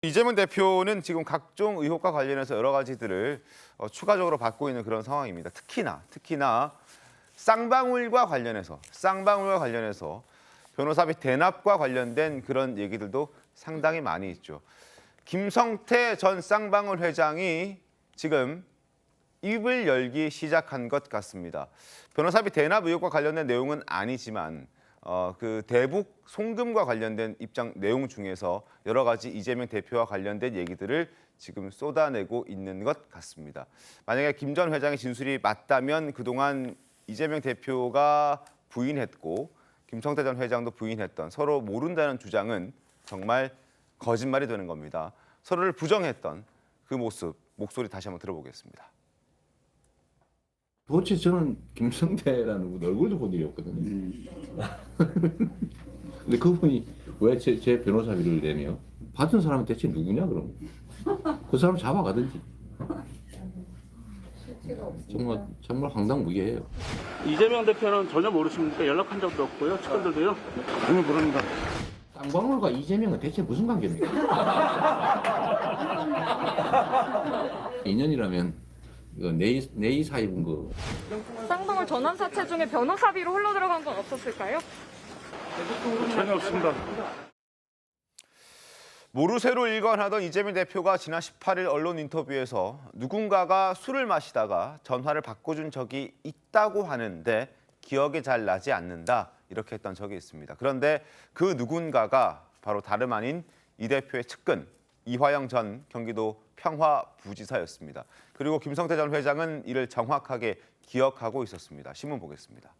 이재명 대표는 지금 각종 의혹과 관련해서 여러 가지들을 추가적으로 받고 있는 그런 상황입니다. 특히나 쌍방울과 관련해서 변호사비 대납과 관련된 그런 얘기들도 상당히 많이 있죠. 김성태 전 쌍방울 회장이 지금 입을 열기 시작한 것 같습니다. 변호사비 대납 의혹과 관련된 내용은 아니지만 그 대북 송금과 관련된 입장 내용 중에서 여러 가지 이재명 대표와 관련된 얘기들을 지금 쏟아내고 있는 것 같습니다. 만약에 김 전 회장의 진술이 맞다면 그동안 이재명 대표가 부인했고 김성태 전 회장도 부인했던 서로 모른다는 주장은 정말 거짓말이 되는 겁니다. 서로를 부정했던 그 목소리 다시 한번 들어보겠습니다. 도대체 저는 김성태라는 분 얼굴도 본 일이 없거든요. 근데 그분이 왜 제 변호사비를 내며? 받은 사람은 대체 누구냐 그럼? 그 사람 잡아가든지. 정말 황당무계해요. 이재명 대표는 전혀 모르십니까? 연락한 적도 없고요. 측근들도요? 전혀 모릅니다. 쌍방울과 이재명은 대체 무슨 관계입니까? 인연이라면 이거 내이 사입은 거. 쌍방울 전환 사채 중에 변호사비로 흘러 들어간 건 없었을까요? 전혀 없습니다. 모르쇠로 일관하던 이재명 대표가 지난 18일 언론 인터뷰에서 누군가가 술을 마시다가 전화를 바꿔준 적이 있다고 하는데 기억이 잘 나지 않는다 이렇게 했던 적이 있습니다. 그런데 그 누군가가 바로 다름 아닌 이 대표의 측근 이화영 전 경기도 평화부지사였습니다. 그리고 김성태 전 회장은 이를 정확하게 기억하고 있었습니다. 신문 보겠습니다.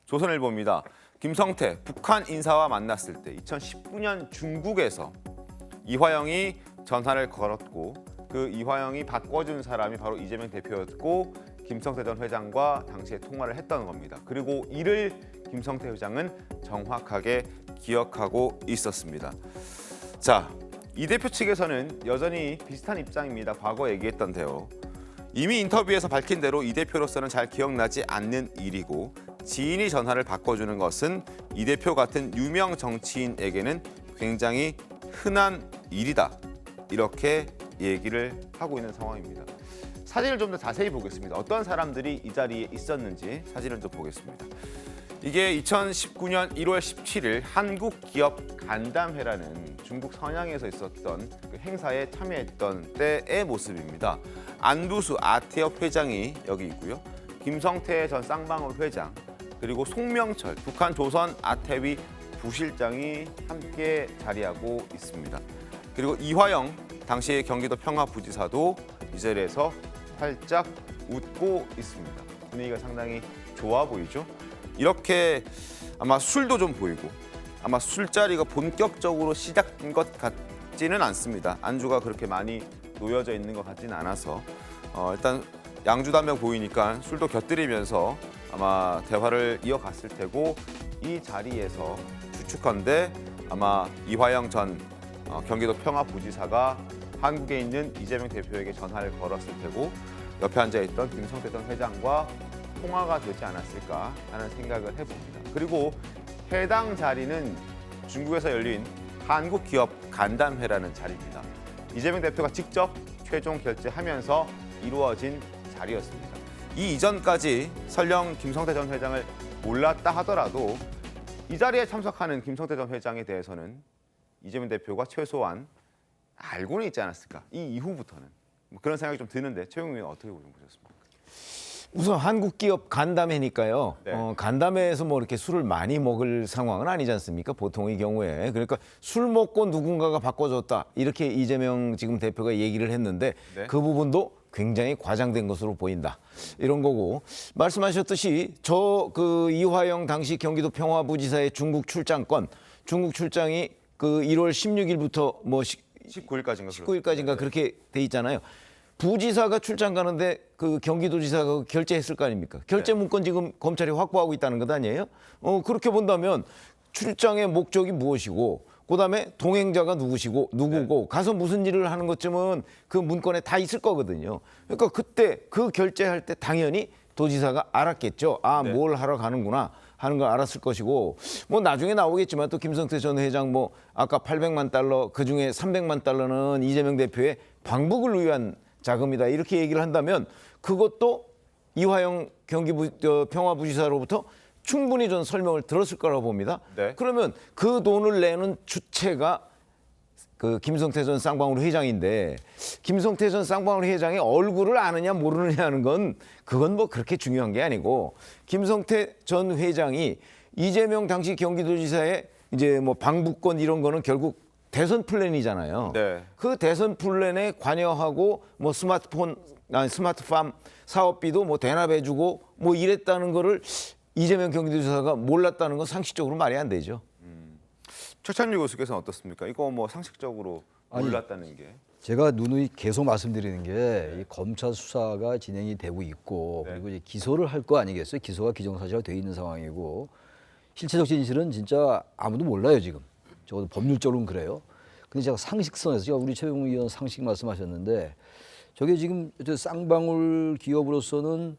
조선일보입니다. 김성태 북한 인사와 만났을 때 2019년 중국에서 이화영이 전화를 걸었고 그 이화영이 바꿔준 사람이 바로 이재명 대표였고 김성태 전 회장과 당시에 통화를 했던 겁니다. 그리고 이를 김성태 회장은 정확하게 기억하고 있었습니다. 자, 이 대표 측에서는 여전히 비슷한 입장입니다. 과거 얘기했던데요. 이미 인터뷰에서 밝힌 대로 이 대표로서는 잘 기억나지 않는 일이고 지인이 전화를 바꿔주는 것은 이 대표 같은 유명 정치인에게는 굉장히 흔한 일이다. 이렇게 얘기를 하고 있는 상황입니다. 사진을 좀 더 자세히 보겠습니다. 어떤 사람들이 이 자리에 있었는지 사진을 좀 보겠습니다. 이게 2019년 1월 17일 한국기업 간담회라는 중국 선양에서 있었던 그 행사에 참여했던 때의 모습입니다. 안부수 아태협 회장이 여기 있고요. 김성태 전 쌍방울 회장 그리고 송명철 북한 조선 아태위 부실장이 함께 자리하고 있습니다. 그리고 이화영 당시 경기도 평화부지사도 이 자리에서 활짝 웃고 있습니다. 분위기가 상당히 좋아 보이죠? 이렇게 아마 술도 좀 보이고 아마 술자리가 본격적으로 시작된 것 같지는 않습니다. 안주가 그렇게 많이 놓여져 있는 것 같지는 않아서 일단 양주도 한 병 보이니까 술도 곁들이면서 아마 대화를 이어갔을 테고 이 자리에서 추측컨대 아마 이화영 전 경기도 평화부지사가 한국에 있는 이재명 대표에게 전화를 걸었을 테고 옆에 앉아있던 김성태 전 회장과 통화가 되지 않았을까 하는 생각을 해봅니다. 그리고 해당 자리는 중국에서 열린 한국기업 간담회라는 자리입니다. 이재명 대표가 직접 최종 결재하면서 이루어진 자리였습니다. 이 이전까지 설령 김성태 전 회장을 몰랐다 하더라도 이 자리에 참석하는 김성태 전 회장에 대해서는 이재명 대표가 최소한 알고는 있지 않았을까. 이 이후부터는 그런 생각이 좀 드는데 최용민 의원 어떻게 보셨습니까? 우선 한국기업 간담회니까요. 네. 간담회에서 뭐 이렇게 술을 많이 먹을 상황은 아니지 않습니까? 보통의 경우에. 그러니까 술 먹고 누군가가 바꿔줬다. 이렇게 이재명 지금 대표가 얘기를 했는데 네. 그 부분도 굉장히 과장된 것으로 보인다. 이런 거고 말씀하셨듯이 그 이화영 당시 경기도 평화부지사의 중국 출장이 그 1월 16일부터 뭐 19일까지인가 그렇게 돼 있잖아요. 부지사가 출장 가는데 그 경기도지사가 결재했을 거 아닙니까? 결재 문건 지금 검찰이 확보하고 있다는 것 아니에요? 그렇게 본다면 출장의 목적이 무엇이고 그다음에 동행자가 누구고 가서 무슨 일을 하는 것쯤은 그 문건에 다 있을 거거든요. 그러니까 그때 그 결재할 때 당연히 도지사가 알았겠죠. 뭘 하러 가는구나. 하는 걸 알았을 것이고 뭐 나중에 나오겠지만 또 김성태 전 회장 뭐 아까 800만 달러 그중에 300만 달러는 이재명 대표의 방북을 위한 자금이다 이렇게 얘기를 한다면 그것도 이화영 평화부지사로부터 충분히 전 설명을 들었을 거라고 봅니다. 네. 그러면 그 돈을 내는 주체가 그 김성태 전 쌍방울 회장인데 김성태 전 쌍방울 회장의 얼굴을 아느냐 모르느냐 하는 건 그건 뭐 그렇게 중요한 게 아니고 김성태 전 회장이 이재명 당시 경기도지사의 이제 뭐 방북권 이런 거는 결국 대선 플랜이잖아요. 네. 그 대선 플랜에 관여하고 뭐 스마트팜 사업비도 뭐 대납해주고 뭐 이랬다는 거를 이재명 경기도지사가 몰랐다는 건 상식적으로 말이 안 되죠. 최찬일 교수께서는 어떻습니까? 이거 뭐 상식적으로 몰랐다는 게. 제가 누누이 계속 말씀드리는 게 이 검찰 수사가 진행이 되고 있고 네. 그리고 이제 기소를 할 거 아니겠어요? 기소가 기정사실화 돼 있는 상황이고 실체적 진실은 진짜 아무도 몰라요 지금. 적어도 법률적으로는 그래요. 근데 제가 상식선에서 제가 우리 최영우 의원 상식 말씀하셨는데 저게 지금 저 쌍방울 기업으로서는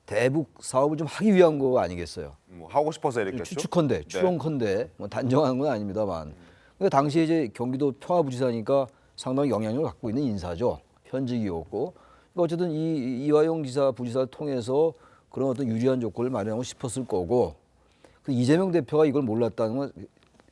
대북 사업을 좀 하기 위한 거 아니겠어요? 뭐 하고 싶어서 이랬겠죠. 추측컨대, 추론컨대, 뭐 단정하는 건 아닙니다만. 그러니까 당시에 이제 경기도 평화부지사니까 상당히 영향력을 갖고 있는 인사죠. 현직이었고. 그러니까 어쨌든 이화영 지사 부지사를 통해서 그런 어떤 유리한 조건을 마련하고 싶었을 거고. 그 이재명 대표가 이걸 몰랐다는 건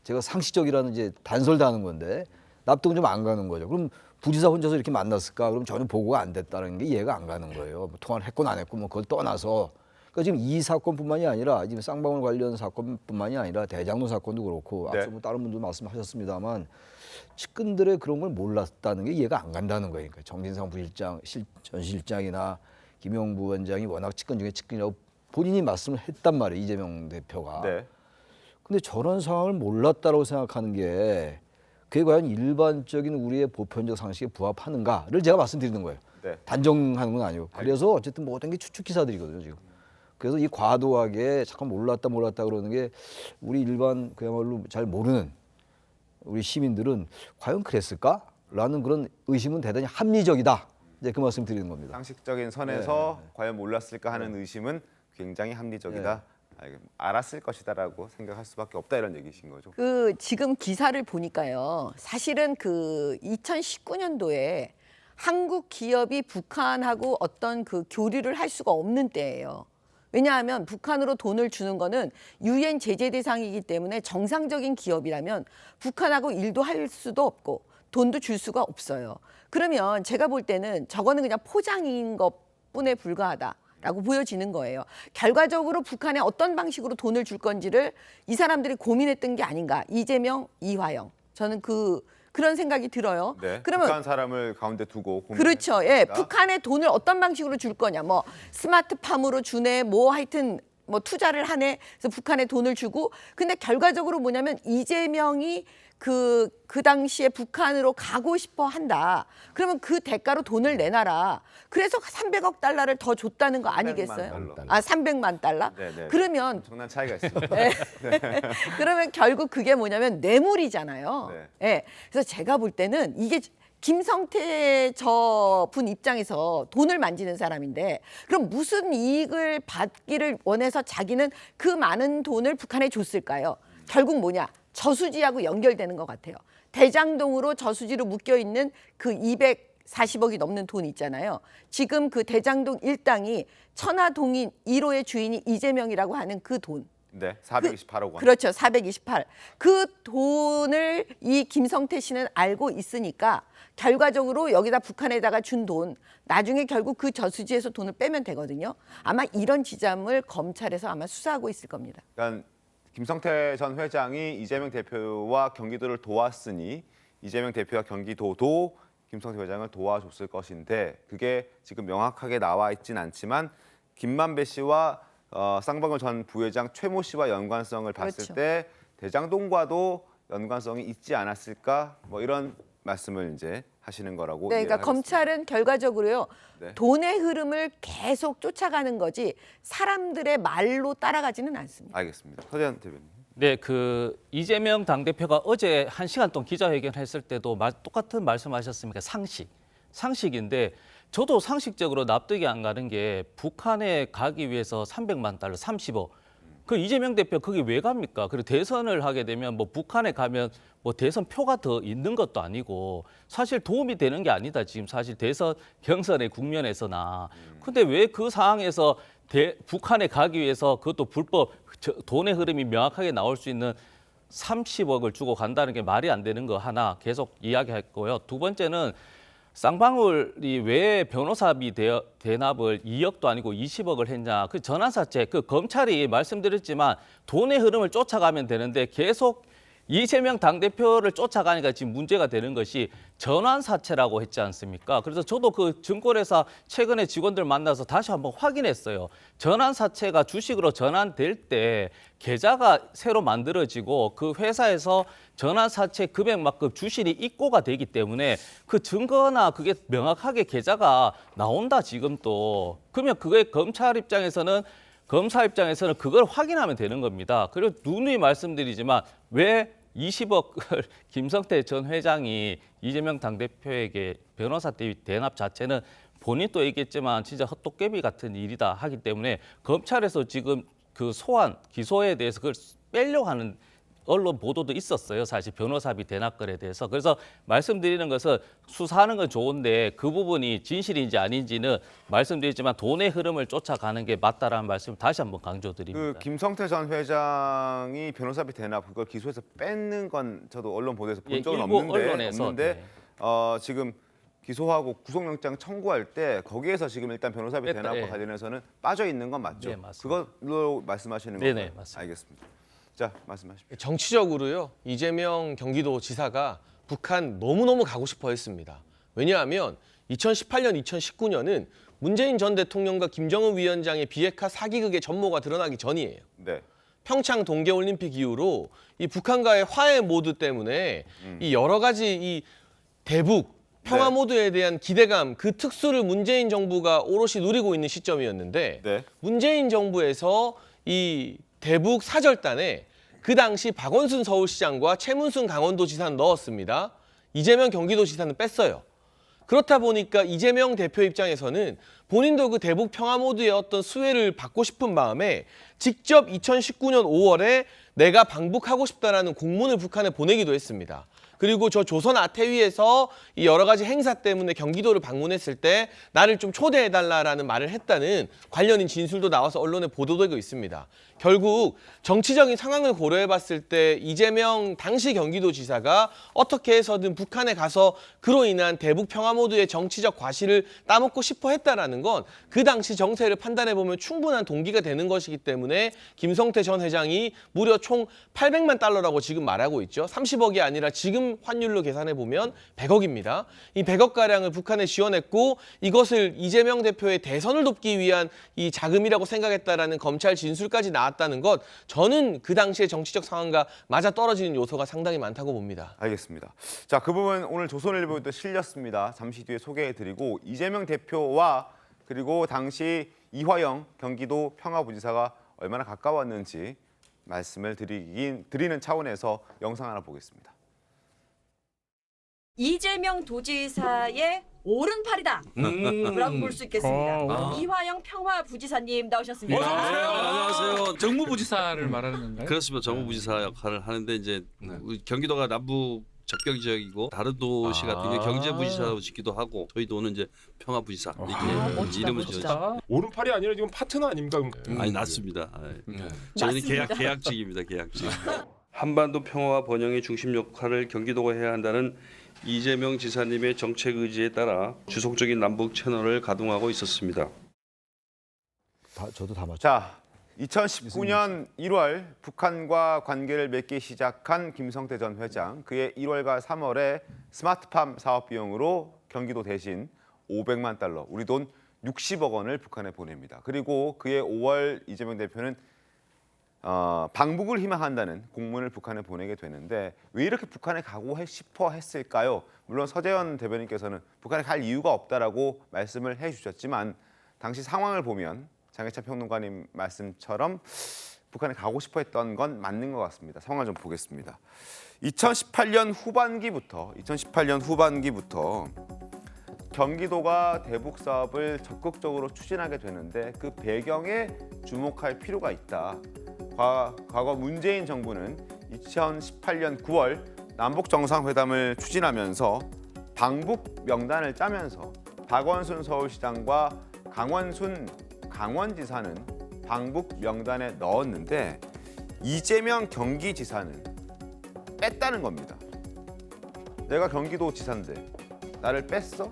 제가 상식적이라는 이제 단설다는 건데 납득은 좀 안 가는 거죠. 그럼 부지사 혼자서 이렇게 만났을까? 그럼 전혀 보고가 안 됐다는 게 이해가 안 가는 거예요. 뭐 통화를 했건 안 했건 뭐 그걸 떠나서. 그러니까 지금 이 사건뿐만이 아니라 지금 쌍방울 관련 사건뿐만이 아니라 대장동 사건도 그렇고 네. 앞서 뭐 다른 분도 말씀하셨습니다만 측근들의 그런 걸 몰랐다는 게 이해가 안 간다는 거예요. 그러니까 정진상 부실장, 전 실장이나 김용 부원장이 워낙 측근 중에 측근이라고 본인이 말씀을 했단 말이에요. 이재명 대표가. 네. 근데 저런 상황을 몰랐다고 생각하는 게 그게 과연 일반적인 우리의 보편적 상식에 부합하는가를 제가 말씀드리는 거예요. 네. 단정하는 건 아니고. 그래서 어쨌든 모든 게 추측 기사들이거든요, 지금. 그래서 이 과도하게 잠깐 몰랐다 그러는 게 우리 일반 그야말로 잘 모르는 우리 시민들은 과연 그랬을까라는 그런 의심은 대단히 합리적이다. 이제 그 말씀 드리는 겁니다. 상식적인 선에서 과연 몰랐을까 하는 의심은 굉장히 합리적이다. 알았을 것이다라고 생각할 수밖에 없다 이런 얘기신 거죠. 그 지금 기사를 보니까요. 사실은 그 2019년도에 한국 기업이 북한하고 어떤 그 교류를 할 수가 없는 때예요. 왜냐하면 북한으로 돈을 주는 거는 유엔 제재 대상이기 때문에 정상적인 기업이라면 북한하고 일도 할 수도 없고 돈도 줄 수가 없어요. 그러면 제가 볼 때는 저거는 그냥 포장인 것뿐에 불과하다. 라고 보여지는 거예요. 결과적으로 북한에 어떤 방식으로 돈을 줄 건지를 이 사람들이 고민했던 게 아닌가. 이재명, 이화영. 저는 그런 생각이 들어요. 네. 그러면 북한 사람을 가운데 두고 그렇죠. 예, 북한에 돈을 어떤 방식으로 줄 거냐. 뭐 스마트팜으로 주네. 뭐 하여튼 뭐 투자를 하네. 그래서 북한에 돈을 주고. 근데 결과적으로 뭐냐면 이재명이 그 당시에 북한으로 가고 싶어 한다. 그러면 그 대가로 돈을 내놔라. 그래서 300억 달러를 더 줬다는 거 아니겠어요? 300만 달러. 300만 달러? 네네. 그러면 엄청난 차이가 있습니다. 그러면 결국 그게 뭐냐면 뇌물이잖아요. 네. 예. 그래서 제가 볼 때는 이게 김성태 저분 입장에서 돈을 만지는 사람인데 그럼 무슨 이익을 받기를 원해서 자기는 그 많은 돈을 북한에 줬을까요? 결국 뭐냐? 저수지하고 연결되는 것 같아요. 대장동으로 저수지로 묶여 있는 그 240억이 넘는 돈 있잖아요. 지금 그 대장동 일당이 천화동인 1호의 주인이 이재명이라고 하는 그 돈. 네, 428억 원. 그렇죠. 428. 그 돈을 이 김성태 씨는 알고 있으니까 결과적으로 여기다 북한에다가 준 돈 나중에 결국 그 저수지에서 돈을 빼면 되거든요. 아마 이런 지점을 검찰에서 아마 수사하고 있을 겁니다. 그러니까 김성태 전 회장이 이재명 대표와 경기도를 도왔으니 이재명 대표와 경기도도 김성태 회장을 도와줬을 것인데 그게 지금 명확하게 나와 있진 않지만 김만배 씨와 쌍방울 전 부회장 최모 씨와 연관성을 봤을 그렇죠. 때 대장동과도 연관성이 있지 않았을까 뭐 이런 말씀을 이제 하시는 거라고. 네, 그러니까 이해를 하겠습니다. 검찰은 결과적으로요. 네. 돈의 흐름을 계속 쫓아가는 거지 사람들의 말로 따라가지는 않습니다. 알겠습니다. 서재현 대변인. 네, 그 이재명 당대표가 어제 1시간 동안 기자회견했을 때도 똑같은 말씀하셨습니까? 상식인데 저도 상식적으로 납득이 안 가는 게 북한에 가기 위해서 300만 달러, 30억 그 이재명 대표 거기 왜 갑니까? 그리고 대선을 하게 되면 뭐 북한에 가면 뭐 대선 표가 더 있는 것도 아니고 사실 도움이 되는 게 아니다. 지금 사실 대선 경선의 국면에서나. 근데 왜 그 상황에서 북한에 가기 위해서 그것도 불법 돈의 흐름이 명확하게 나올 수 있는 30억을 주고 간다는 게 말이 안 되는 거 하나 계속 이야기했고요. 두 번째는 쌍방울이 왜 변호사비 대납을 2억도 아니고 20억을 했냐. 그 전환사채, 그 검찰이 말씀드렸지만 돈의 흐름을 쫓아가면 되는데 계속 이재명 당대표를 쫓아가니까 지금 문제가 되는 것이 전환사채라고 했지 않습니까? 그래서 저도 그 증권회사 최근에 직원들 만나서 다시 한번 확인했어요. 전환사채가 주식으로 전환될 때 계좌가 새로 만들어지고 그 회사에서 전환사채 금액만큼 주식이 입고가 되기 때문에 그 증거나 그게 명확하게 계좌가 나온다 지금 또. 그러면 그게 검사 입장에서는 그걸 확인하면 되는 겁니다. 그리고 누누이 말씀드리지만 왜 20억을 김성태 전 회장이 이재명 당대표에게 변호사 대납 자체는 본인도 얘기했지만 진짜 헛도깨비 같은 일이다 하기 때문에 검찰에서 지금 그 기소에 대해서 그걸 빼려고 하는 언론 보도도 있었어요. 사실 변호사비 대납건에 대해서. 그래서 말씀드리는 것은 수사하는 건 좋은데 그 부분이 진실인지 아닌지는 말씀드리지만 돈의 흐름을 쫓아가는 게 맞다라는 말씀을 다시 한번 강조드립니다. 그 김성태 전 회장이 변호사비 대납 그걸 기소해서 뺏는 건 저도 언론 보도에서 본 적은 일부 없는데, 언론에서, 네. 지금 기소하고 구속영장 청구할 때 거기에서 지금 일단 변호사비 뺐다, 대납과 예. 관련해서는 빠져 있는 건 맞죠? 네, 맞습니다. 그걸로 말씀하시는 네네, 건가요? 맞습니다. 알겠습니다. 자, 말씀하십시오. 정치적으로요, 이재명 경기도지사가 북한 너무너무 가고 싶어 했습니다. 왜냐하면 2018년, 2019년은 문재인 전 대통령과 김정은 위원장의 비핵화 사기극의 전모가 드러나기 전이에요. 네. 평창 동계올림픽 이후로 이 북한과의 화해 모드 때문에 이 여러 가지 이 대북 평화 네. 모드에 대한 기대감, 그 특수를 문재인 정부가 오롯이 누리고 있는 시점이었는데 네. 문재인 정부에서 이 대북 사절단에 그 당시 박원순 서울시장과 최문순 강원도지사는 넣었습니다. 이재명 경기도지사는 뺐어요. 그렇다 보니까 이재명 대표 입장에서는 본인도 그 대북 평화 모드의 어떤 수혜를 받고 싶은 마음에 직접 2019년 5월에 내가 방북하고 싶다라는 공문을 북한에 보내기도 했습니다. 그리고 저 조선 아태위에서 이 여러 가지 행사 때문에 경기도를 방문했을 때 나를 좀 초대해달라라는 말을 했다는 관련인 진술도 나와서 언론에 보도되고 있습니다. 결국 정치적인 상황을 고려해봤을 때 이재명 당시 경기도지사가 어떻게 해서든 북한에 가서 그로 인한 대북 평화 모드의 정치적 과실을 따먹고 싶어 했다라는 건 그 당시 정세를 판단해보면 충분한 동기가 되는 것이기 때문에 김성태 전 회장이 무려 총 800만 달러라고 지금 말하고 있죠. 30억이 아니라 지금 환율로 계산해보면 100억입니다. 이 100억가량을 북한에 지원했고 이것을 이재명 대표의 대선을 돕기 위한 이 자금이라고 생각했다라는 검찰 진술까지 나왔다는 것, 저는 그 당시의 정치적 상황과 맞아떨어지는 요소가 상당히 많다고 봅니다. 알겠습니다. 자, 그 부분 오늘 조선일보에도 실렸습니다. 잠시 뒤에 소개해드리고 이재명 대표와 그리고 당시 이화영 경기도 평화부지사가 얼마나 가까웠는지 말씀을 드리는 차원에서 영상 하나 보겠습니다. 이재명 도지사의 오른팔이다 라고 볼 수 있겠습니다. 이화영 평화부지사님 나오셨습니다. 안녕하세요. 정무부지사를 말하는 건가요? 그렇습니다. 정무부지사 역할을 하는데 이제 경기도가 남북 접경 지역이고 다른 도시 같은 경우 경제부지사로 짓기도 하고 저희도는 이제 평화부지사 이렇게 이름을 지었죠. 오른팔이 아니라 지금 파트너 아닙니까? 아니 맞습니다. 저희는 계약직입니다. 계약직. 한반도 평화와 번영의 중심 역할을 경기도가 해야 한다는 이재명 지사님의 정책 의지에 따라 주속적인 남북 채널을 가동하고 있었습니다. 저도 다 맞죠. 자, 2019년 1월 북한과 관계를 맺기 시작한 김성태 전 회장, 그의 1월과 3월에 스마트팜 사업 비용으로 경기도 대신 500만 달러, 우리 돈 60억 원을 북한에 보냅니다. 그리고 그의 5월 이재명 대표는 방북을 희망한다는 공문을 북한에 보내게 되는데 왜 이렇게 북한에 가고 싶어 했을까요? 물론 서재현 대변인께서는 북한에 갈 이유가 없다라고 말씀을 해주셨지만 당시 상황을 보면 장해찬 평론가님 말씀처럼 북한에 가고 싶어 했던 건 맞는 것 같습니다. 상황을 좀 보겠습니다. 2018년 후반기부터 경기도가 대북 사업을 적극적으로 추진하게 되는데 그 배경에 주목할 필요가 있다. 과거 문재인 정부는 2018년 9월 남북 정상회담을 추진하면서 방북 명단을 짜면서 박원순 서울시장과 강원순 강원지사는 방북 명단에 넣었는데 이재명 경기지사는 뺐다는 겁니다. 내가 경기도지사인데 나를 뺐어?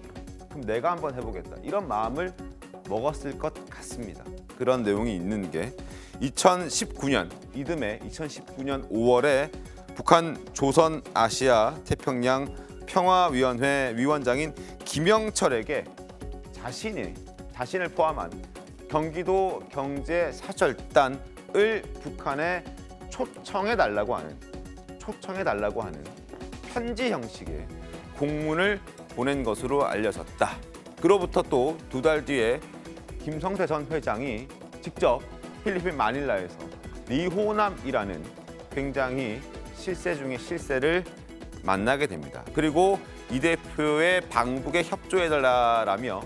그럼 내가 한번 해보겠다. 이런 마음을 먹었을 것 같습니다. 그런 내용이 있는 게 2019년 이듬해 2019년 5월에 북한 조선아시아 태평양 평화위원회 위원장인 김영철에게 자신을 포함한 경기도 경제사절단을 북한에 초청해달라고 하는 편지 형식의 공문을 보낸 것으로 알려졌다. 그로부터 또 2달 뒤에 김성태 전 회장이 직접 필리핀 마닐라에서 리호남이라는 굉장히 실세 중의 실세를 만나게 됩니다. 그리고 이 대표의 방북에 협조해달라라며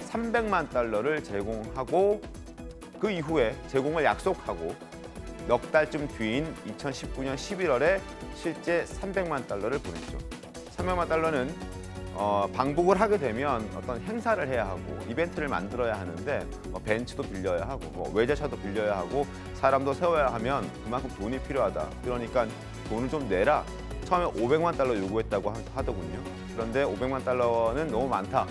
300만 달러를 제공하고 그 이후에 제공을 약속하고 넉 달쯤 뒤인 2019년 11월에 실제 300만 달러를 보냈죠. 300만 달러는 방북을 하게 되면 어떤 행사를 해야 하고 이벤트를 만들어야 하는데 벤츠도 빌려야 하고 외제차도 빌려야 하고 사람도 세워야 하면 그만큼 돈이 필요하다. 그러니까 돈을 좀 내라. 처음에 500만 달러 요구했다고 하더군요. 그런데 500만 달러는 너무 많다.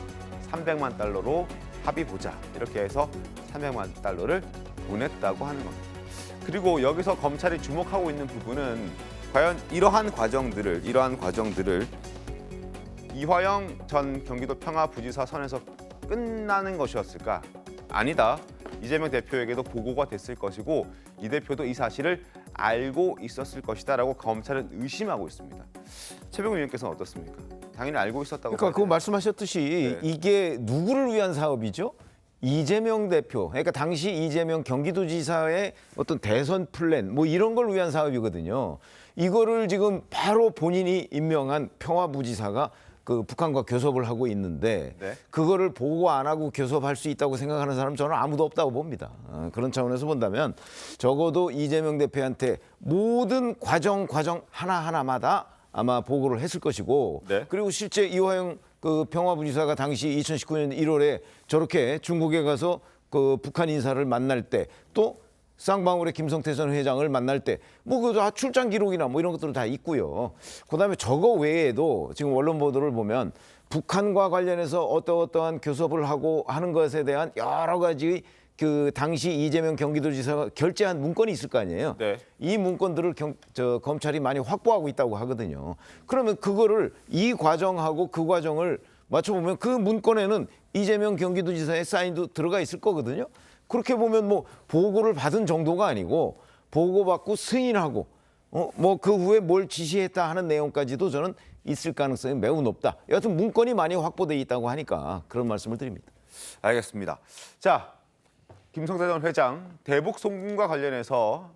300만 달러로 합의 보자. 이렇게 해서 300만 달러를 보냈다고 하는 겁니다. 그리고 여기서 검찰이 주목하고 있는 부분은 과연 이러한 과정들을 이화영 전 경기도 평화부지사 선에서 끝나는 것이었을까? 아니다. 이재명 대표에게도 보고가 됐을 것이고 이 대표도 이 사실을 알고 있었을 것이다라고 검찰은 의심하고 있습니다. 최병우 의원께서는 어떻습니까? 당연히 알고 있었다고. 그러니까 그 말씀하셨듯이 이게 누구를 위한 사업이죠? 이재명 대표, 그러니까 당시 이재명 경기도지사의 어떤 대선 플랜 뭐 이런 걸 위한 사업이거든요. 이거를 지금 바로 본인이 임명한 평화부지사가 그 북한과 교섭을 하고 있는데 그거를 보고 안 하고 교섭할 수 있다고 생각하는 사람 저는 아무도 없다고 봅니다. 그런 차원에서 본다면 적어도 이재명 대표한테 모든 과정 하나하나마다 아마 보고를 했을 것이고 그리고 실제 이화영 그 평화부지사가 당시 2019년 1월에 저렇게 중국에 가서 그 북한 인사를 만날 때 또 쌍방울의 김성태 전 회장을 만날 때 뭐 그 다 출장 기록이나 뭐 이런 것들은 다 있고요. 그다음에 저거 외에도 지금 언론 보도를 보면 북한과 관련해서 어떠한 교섭을 하고 하는 것에 대한 여러 가지 그 당시 이재명 경기도지사가 결재한 문건이 있을 거 아니에요. 이 문건들을 검찰이 많이 확보하고 있다고 하거든요. 그러면 그거를 이 과정하고 그 과정을 맞춰보면 그 문건에는 이재명 경기도지사의 사인도 들어가 있을 거거든요. 그렇게 보면 뭐 보고를 받은 정도가 아니고 보고받고 승인하고 뭐 그 후에 뭘 지시했다 하는 내용까지도 저는 있을 가능성이 매우 높다. 여하튼 문건이 많이 확보돼 있다고 하니까 그런 말씀을 드립니다. 알겠습니다. 자, 김성태 전 회장 대북 송금과 관련해서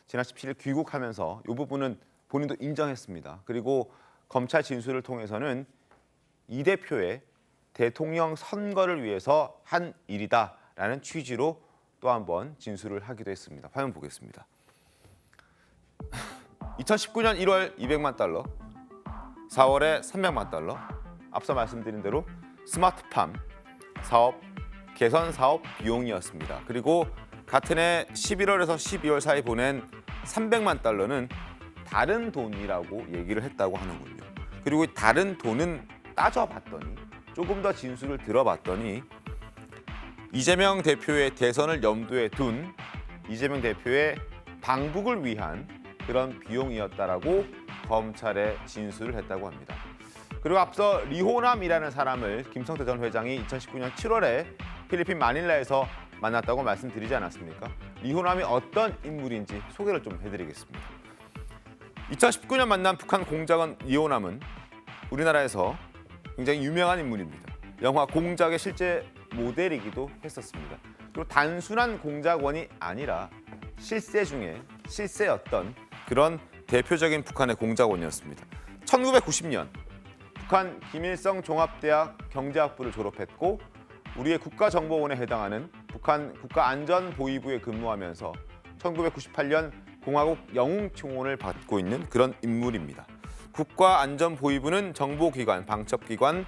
지난 17일 귀국하면서 이 부분은 본인도 인정했습니다. 그리고 검찰 진술을 통해서는 이 대표의 대통령 선거를 위해서 한 일이다라는 취지로 또 한 번 진술을 하기도 했습니다. 화면 보겠습니다. 2019년 1월 200만 달러, 4월에 300만 달러, 앞서 말씀드린 대로 스마트팜 사업, 개선 사업 비용이었습니다. 그리고 같은 해 11월에서 12월 사이 보낸 300만 달러는 다른 돈이라고 얘기를 했다고 하는군요. 그리고 다른 돈은 따져봤더니 조금 더 진술을 들어봤더니 이재명 대표의 대선을 염두에 둔 이재명 대표의 방북을 위한 그런 비용이었다라고 검찰에 진술을 했다고 합니다. 그리고 앞서 리호남이라는 사람을 김성태 전 회장이 2019년 7월에 필리핀 마닐라에서 만났다고 말씀드리지 않았습니까? 리호남이 어떤 인물인지 소개를 좀 해드리겠습니다. 2019년 만난 북한 공작원 리호남은 우리나라에서 굉장히 유명한 인물입니다. 영화 공작의 실제 모델이기도 했었습니다. 그리고 단순한 공작원이 아니라 실세 중에 실세였던 그런 대표적인 북한의 공작원이었습니다. 1990년 북한 김일성 종합대학 경제학부를 졸업했고 우리의 국가정보원에 해당하는 북한 국가안전보위부에 근무하면서 1998년 공화국 영웅총원을 받고 있는 그런 인물입니다. 국가안전보위부는 정보기관, 방첩기관,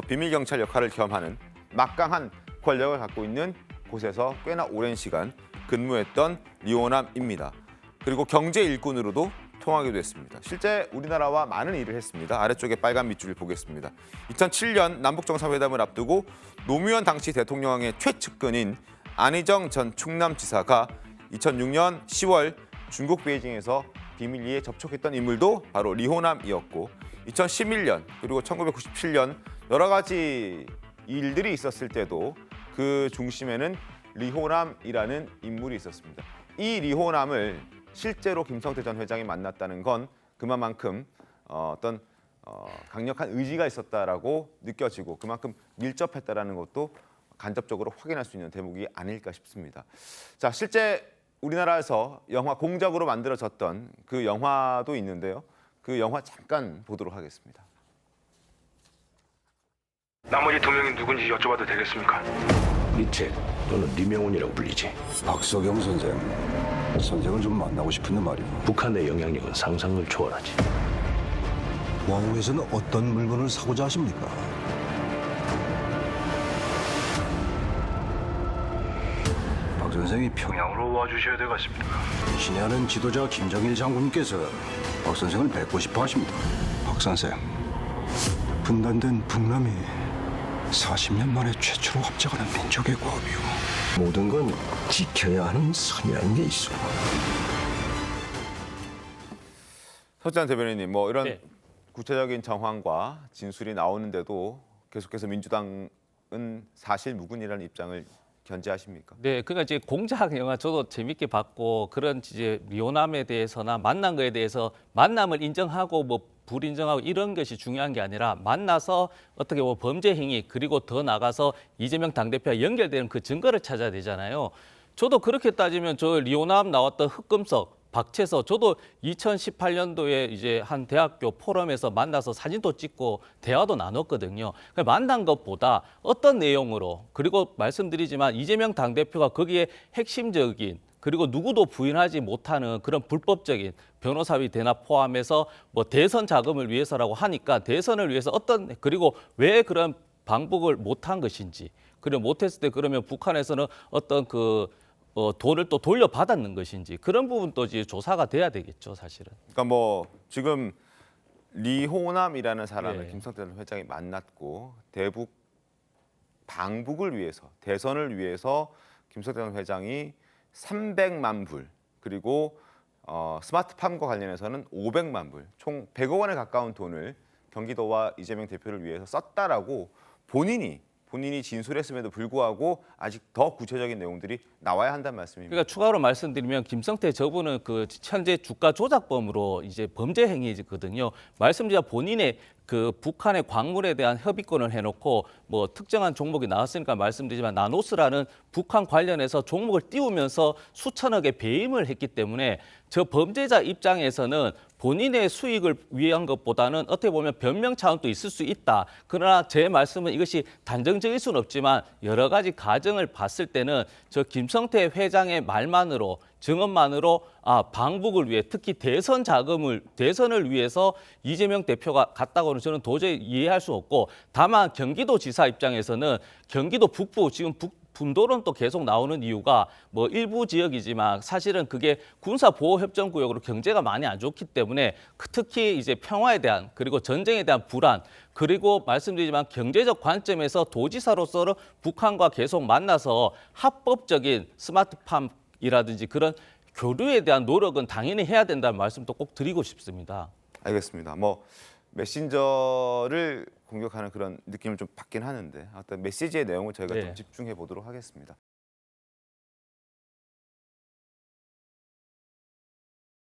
비밀경찰 역할을 겸하는 막강한 권력을 갖고 있는 곳에서 꽤나 오랜 시간 근무했던 리호남입니다. 그리고 경제 일꾼으로도 통하기도 했습니다. 실제 우리나라와 많은 일을 했습니다. 아래쪽에 빨간 밑줄을 보겠습니다. 2007년 남북정상회담을 앞두고 노무현 당시 대통령의 최측근인 안희정 전 충남지사가 2006년 10월 중국 베이징에서 비밀리에 접촉했던 인물도 바로 리호남이었고 2011년 그리고 1997년 여러 가지 일들이 있었을 때도 그 중심에는 리호남이라는 인물이 있었습니다. 이 리호남을 실제로 김성태 전 회장이 만났다는 건 그만큼 어떤 강력한 의지가 있었다라고 느껴지고 그만큼 밀접했다라는 것도 간접적으로 확인할 수 있는 대목이 아닐까 싶습니다. 자, 실제 우리나라에서 영화 공작으로 만들어졌던 그 영화도 있는데요. 그 영화 잠깐 보도록 하겠습니다. 나머지 두 명이 누군지 여쭤봐도 되겠습니까? 리책 또는 리명훈이라고 불리지. 박석영 선생을 좀 만나고 싶은데 말이야. 북한의 영향력은 상상을 초월하지. 와우에서는 어떤 물건을 사고자 하십니까? 박 선생이 평양으로 와주셔야 되겠습니다. 신의 하는 지도자 김정일 장군께서 박 선생을 뵙고 싶어 하십니다. 박 선생, 분단된 북남이 40년 만에 최초로 합작하는 민족의 과업이요. 모든 건 지켜야 하는 선이라는 게 있어. 서지환 대변인님, 이런 구체적인 정황과 진술이 나오는데도 계속해서 민주당은 사실 무근이라는 입장을 견지하십니까? 네, 그러니까 이제 공작 영화 저도 재밌게 봤고 그런 이제 리호남에 대해서나 만난 거에 대해서 만남을 인정하고 불인정하고 이런 것이 중요한 게 아니라 만나서 어떻게 범죄 행위 그리고 더 나가서 이재명 당대표와 연결되는 그 증거를 찾아야 되잖아요. 저도 그렇게 따지면 저 리호남 나왔던 흑금석 박채서 저도 2018년도에 이제 한 대학교 포럼에서 만나서 사진도 찍고 대화도 나눴거든요. 만난 것보다 어떤 내용으로 그리고 말씀드리지만 이재명 당대표가 거기에 핵심적인 그리고 누구도 부인하지 못하는 그런 불법적인 변호사비 대납 포함해서 대선 자금을 위해서라고 하니까 대선을 위해서 그리고 왜 그런 방북을 못한 것인지 그리고 못했을 때 그러면 북한에서는 어떤 돈을 또 돌려받았는 것인지 그런 부분도 이제 조사가 돼야 되겠죠, 사실은. 그러니까 지금 리호남이라는 사람을 김성태 회장이 만났고 대북 방북을 위해서 대선을 위해서 김성태 회장이 300만 불 그리고 스마트팜과 관련해서는 500만 불 총 100억 원에 가까운 돈을 경기도와 이재명 대표를 위해서 썼다라고 본인이 진술했음에도 불구하고 아직 더 구체적인 내용들이 나와야 한다는 말씀입니다. 그러니까 추가로 말씀드리면 김성태 저분은 현재 주가 조작범으로 이제 범죄 행위거든요. 말씀드려 본인의 북한의 광물에 대한 협의권을 해놓고 특정한 종목이 나왔으니까 말씀드리지만 나노스라는 북한 관련해서 종목을 띄우면서 수천억의 배임을 했기 때문에 저 범죄자 입장에서는 본인의 수익을 위한 것보다는 어떻게 보면 변명 차원도 있을 수 있다. 그러나 제 말씀은 이것이 단정적일 수는 없지만 여러 가지 가정을 봤을 때는 저 김성태 회장의 말만으로 증언만으로 방북을 위해 특히 대선을 위해서 이재명 대표가 갔다고는 저는 도저히 이해할 수 없고 다만 경기도지사 입장에서는 경기도 북부 지금 분도론도 계속 나오는 이유가 일부 지역이지만 사실은 그게 군사보호협정구역으로 경제가 많이 안 좋기 때문에 특히 이제 평화에 대한 그리고 전쟁에 대한 불안 그리고 말씀드리지만 경제적 관점에서 도지사로서는 북한과 계속 만나서 합법적인 스마트팜이라든지 그런 교류에 대한 노력은 당연히 해야 된다는 말씀도 꼭 드리고 싶습니다. 알겠습니다. 메신저를 공격하는 그런 느낌을 좀 받긴 하는데 어떤 메시지의 내용을 저희가 좀 집중해 보도록 하겠습니다.